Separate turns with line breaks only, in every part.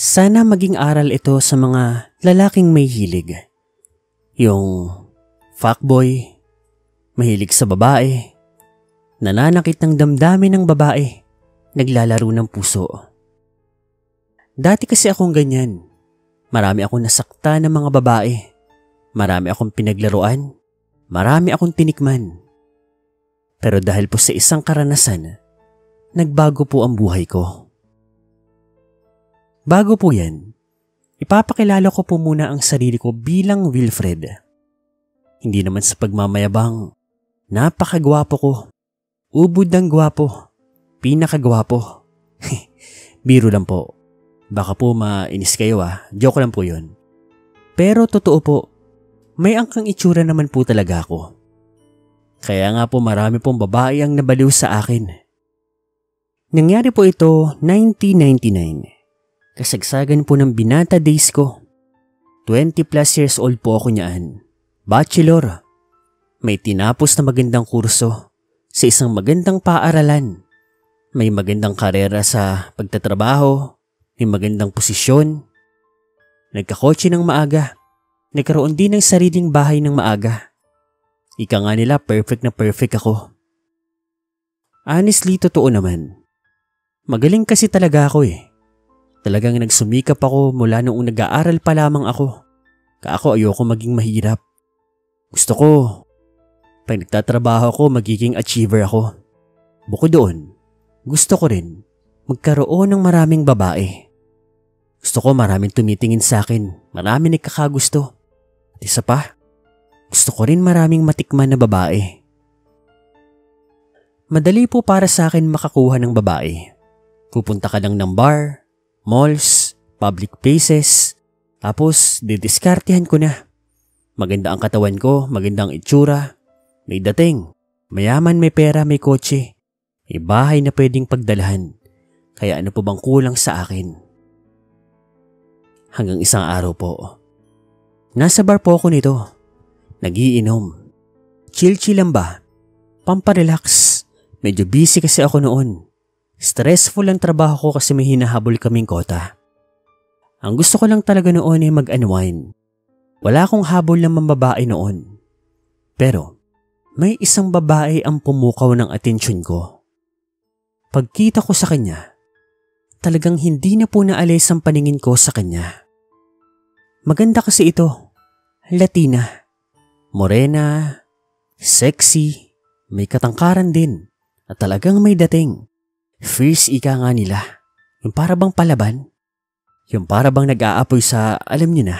Sana maging aral ito sa mga lalaking may hilig. Yung fuckboy, mahilig sa babae, nananakit ng damdamin ng babae, naglalaro ng puso. Dati kasi akong ganyan. Marami akong nasakta ng mga babae. Marami akong pinaglaruan. Marami akong tinikman. Pero dahil po sa isang karanasan, nagbago po ang buhay ko. Bago po yan, ipapakilala ko po muna ang sarili ko bilang Wilfred. Hindi naman sa pagmamayabang, napakagwapo ko. Ubod ng gwapo, pinakagwapo. Biro lang po. Baka po mainis kayo joke lang po yun. Pero totoo po, may angkang itsura naman po talaga ako. Kaya nga po marami pong babae ang nabaliw sa akin. Nangyari po ito 1999. Kasagsagan po ng binata days ko. 20 plus years old po ako niyaan. Bachelor. May tinapos na magandang kurso sa isang magandang paaralan. May magandang karera sa pagtatrabaho. May magandang posisyon. Nagkakotse ng maaga. Nagkaroon din ng sariling bahay ng maaga. Ika nga nila perfect na perfect ako. Honestly, totoo naman. Magaling kasi talaga ako Talagang nagsumikap ako mula noong nag-aaral pa lamang ako. Ako ayoko maging mahirap. Gusto ko, pag nagtatrabaho ako, magiging achiever ako. Bukod doon, gusto ko rin magkaroon ng maraming babae. Gusto ko maraming tumitingin sa akin, maraming nagkakagusto. At isa pa, gusto ko rin maraming matikman na babae. Madali po para sa akin makakuha ng babae. Pupunta ka lang ng bar, malls, public places, tapos didiskartehan ko na. Maganda ang katawan ko, maganda ang itsura, may dating, mayaman, may pera, may kotse, may bahay na pwedeng pagdalahan. Kaya ano po bang kulang sa akin? Hanggang isang araw po, nasa bar po ako nito, nagiinom. Chill-chill lang ba? Pamparelax, medyo busy kasi ako noon. Stressful ang trabaho ko kasi may hinahabol kaming kota. Ang gusto ko lang talaga noon ay mag-unwind. Wala akong habol ng mambabae noon. Pero may isang babae ang pumukaw ng atensyon ko. Pagkita ko sa kanya, talagang hindi na po naalis ang paningin ko sa kanya. Maganda kasi ito. Latina. Morena. Sexy. May katangkaran din. At talagang may dating. Fierce ika nga nila. Yung para bang palaban. Yung para bang nag-aapoy sa alam niyo na.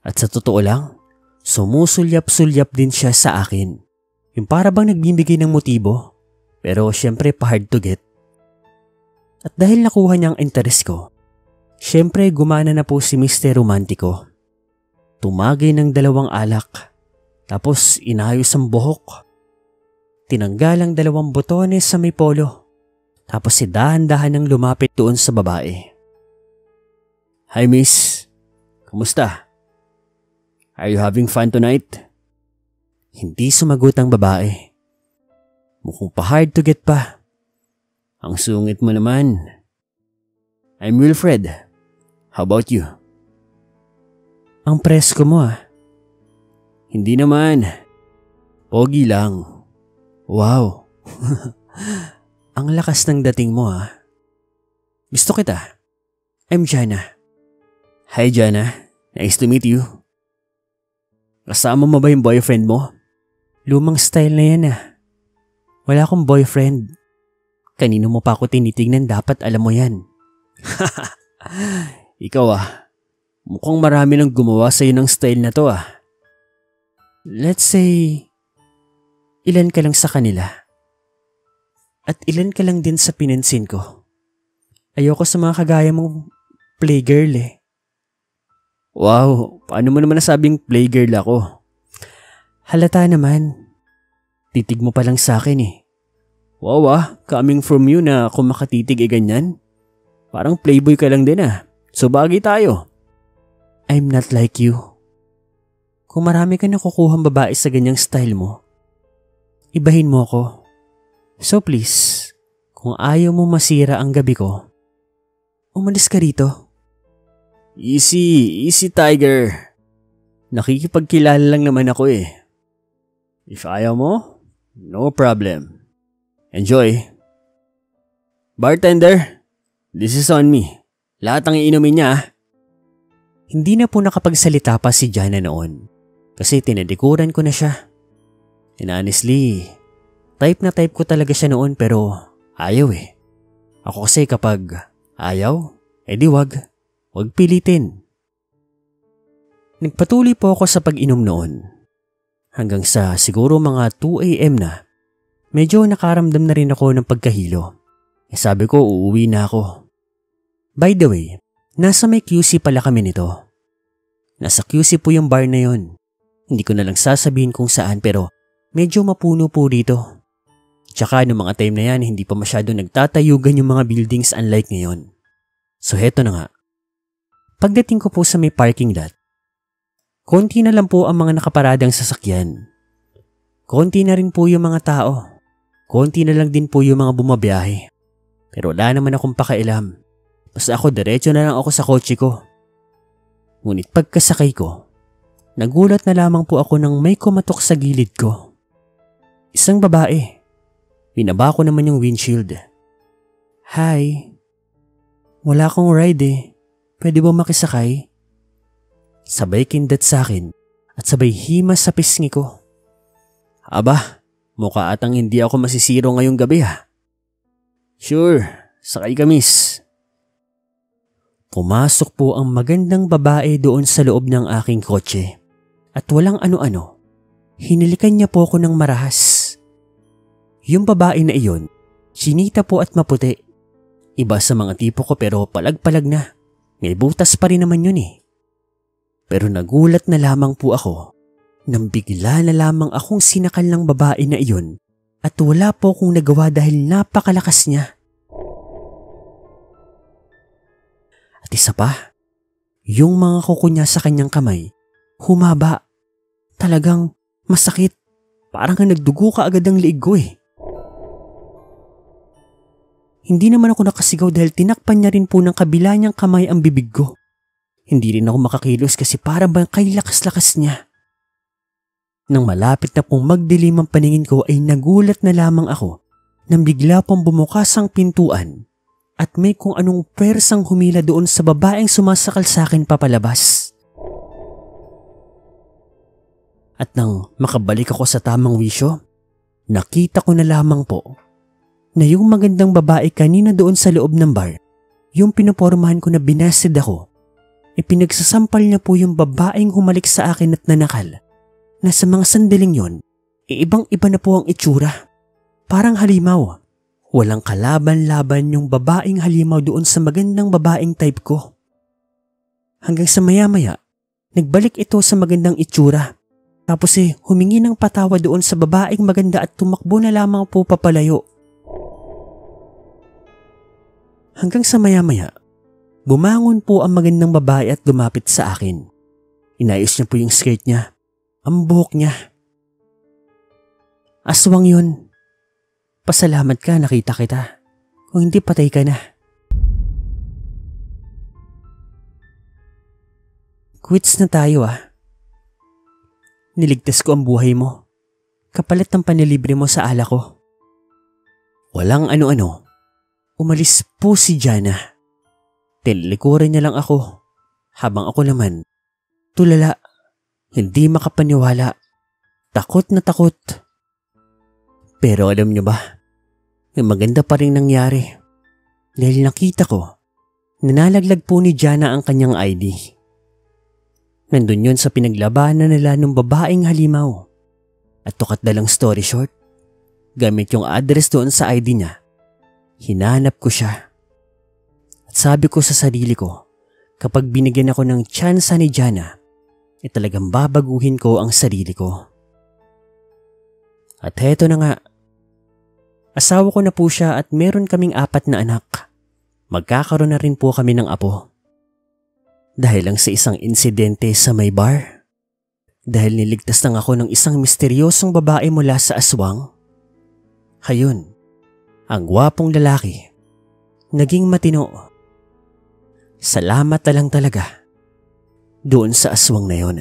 At sa totoo lang, sumusulyap-sulyap din siya sa akin. Yung para bang nagbibigay ng motibo. Pero syempre pa hard to get. At dahil nakuha niya ang interest ko, syempre gumana na po si Mr. Romantico. Tumagay ng 2 alak. Tapos inayos ang buhok. Tinanggal ang 2 botones sa may polo. Tapos si dahan-dahan nang lumapit doon sa babae. Hi miss, kamusta? Are you having fun tonight? Hindi sumagot ang babae. Mukhang pa hard to get pa. Ang sungit mo naman. I'm Wilfred. How about you? Ang presko mo Hindi naman. Pogi lang. Wow. Ang lakas ng dating mo Gusto kita. I'm Jana. Hi Jana. Nice to meet you. Kasama mo ba yung boyfriend mo? Lumang style na yan Wala akong boyfriend. Kanino mo pa ako tinitingnan, dapat alam mo yan. Ikaw mukhang marami nang gumawa sa'yo ng style na to Let's say, ilan ka lang sa kanila. At ilan ka lang din sa pinansin ko. Ayoko sa mga kagaya mong playgirl Wow, paano mo naman nasabing playgirl ako? Halata naman. Titig mo pa lang sa akin Wow coming from you na kung makatitig ganyan. Parang playboy ka lang din So bagay tayo. I'm not like you. Kung marami ka nakukuhang babae sa ganyang style mo, ibahin mo ako. So please, kung ayaw mo masira ang gabi ko, umalis ka rito. Easy, easy tiger. Nakikipagkilala lang naman ako eh. If ayaw mo, no problem. Enjoy. Bartender, this is on me. Lahat ang iinumin niya ah. Hindi na po nakapagsalita pa si Jana noon kasi tinadikuran ko na siya. And honestly, type na type ko talaga siya noon pero ayaw eh. Ako kasi kapag ayaw, edi wag pilitin. Nagpatuloy po ako sa pag-inom noon. Hanggang sa siguro mga 2 AM na, medyo nakaramdam na rin ako ng pagkahilo. Sabi ko uuwi na ako. By the way, nasa may QC pala kami nito. Nasa QC po yung bar na yon. Hindi ko na lang sasabihin kung saan pero medyo mapuno po dito. Tsaka noong mga time na yan, hindi pa masyado nagtatayugan yung mga buildings unlike ngayon. So heto na nga. Pagdating ko po sa may parking lot, konti na lang po ang mga nakaparadang sasakyan. Konti na rin po yung mga tao. Konti na lang din po yung mga bumabiyahe. Pero wala naman akong pakialam. Basta ako diretso na lang ako sa kotse ko. Ngunit pagkasakay ko, nagulat na lamang po ako nang may kumatok sa gilid ko. Isang babae. Binaba ko naman yung windshield. Hi. Wala akong ride eh. Pwede ba makisakay? Sabay kindat sa akin at sabay himas sa pisngi ko. Aba, mukha atang hindi ako masisiro ngayong gabi ha. Sure, sakay ka miss. Pumasok po ang magandang babae doon sa loob ng aking kotse. At walang ano-ano, hinilikan niya po ako ng marahas. Yung babae na iyon, chinita po at maputi. Iba sa mga tipo ko pero palag-palag na. May butas pa rin naman yun eh. Pero nagulat na lamang po ako nang bigla na lamang akong sinakal ng babae na iyon at wala po akong nagawa dahil napakalakas niya. At isa pa, yung mga kuko niya sa kanyang kamay, humaba. Talagang masakit. Parang nagdugo ka agad ang liig ko eh. Hindi naman ako nakasigaw dahil tinakpan niya rin po ng kabila niyang kamay ang bibig ko. Hindi rin ako makakilos kasi parang bang kay lakas-lakas niya. Nang malapit na pong magdilim ang paningin ko ay nagulat na lamang ako nang bigla pong bumukas ang pintuan at may kung anong pwersang humila doon sa babaeng sumasakal sa akin papalabas. At nang makabalik ako sa tamang wisyo, nakita ko na lamang po na yung magandang babae kanina doon sa loob ng bar, yung pinopormahan ko na binasted ako, ipinagsasampal niya po yung babaeng humalik sa akin at nanakal. Na sa mga sandaling yon, ibang-iba na po ang itsura. Parang halimaw. Walang kalaban-laban yung babaeng halimaw doon sa magandang babaeng type ko. Hanggang sa maya-maya, nagbalik ito sa magandang itsura. Tapos humingi ng patawa doon sa babaeng maganda at tumakbo na lamang po papalayo. Hanggang sa maya-maya, bumangon po ang magandang babae at lumapit sa akin. Inayos niya po yung skirt niya, ang buhok niya. Aswang yun. Pasalamat ka, nakita kita. Kung hindi, patay ka na. Quits na tayo ah. Niligtas ko ang buhay mo. Kapalit ng panilibre mo sa ala ko. Walang ano-ano. Umalis po si Jana. Tinlikuran niya lang ako. Habang ako naman, tulala, hindi makapaniwala, takot na takot. Pero alam niyo ba, may maganda pa rin nangyari. Dahil nakita ko, nanalaglag po ni Jana ang kanyang ID. Nandun yun sa pinaglabanan nila ng babaeng halimaw. At to cut na lang story short, gamit yung address doon sa ID niya, hinanap ko siya. At sabi ko sa sarili ko, kapag binigyan ako ng tsansa ni Jana, talagang babaguhin ko ang sarili ko. At heto na nga, asawa ko na po siya at meron kaming 4 na anak. Magkakaroon na rin po kami ng apo. Dahil lang sa isang insidente sa may bar. Dahil niligtas lang ako ng isang misteryosong babae mula sa aswang. Hayun, ang gwapong lalaki, naging matino. Salamat na lang talaga doon sa aswang na yon.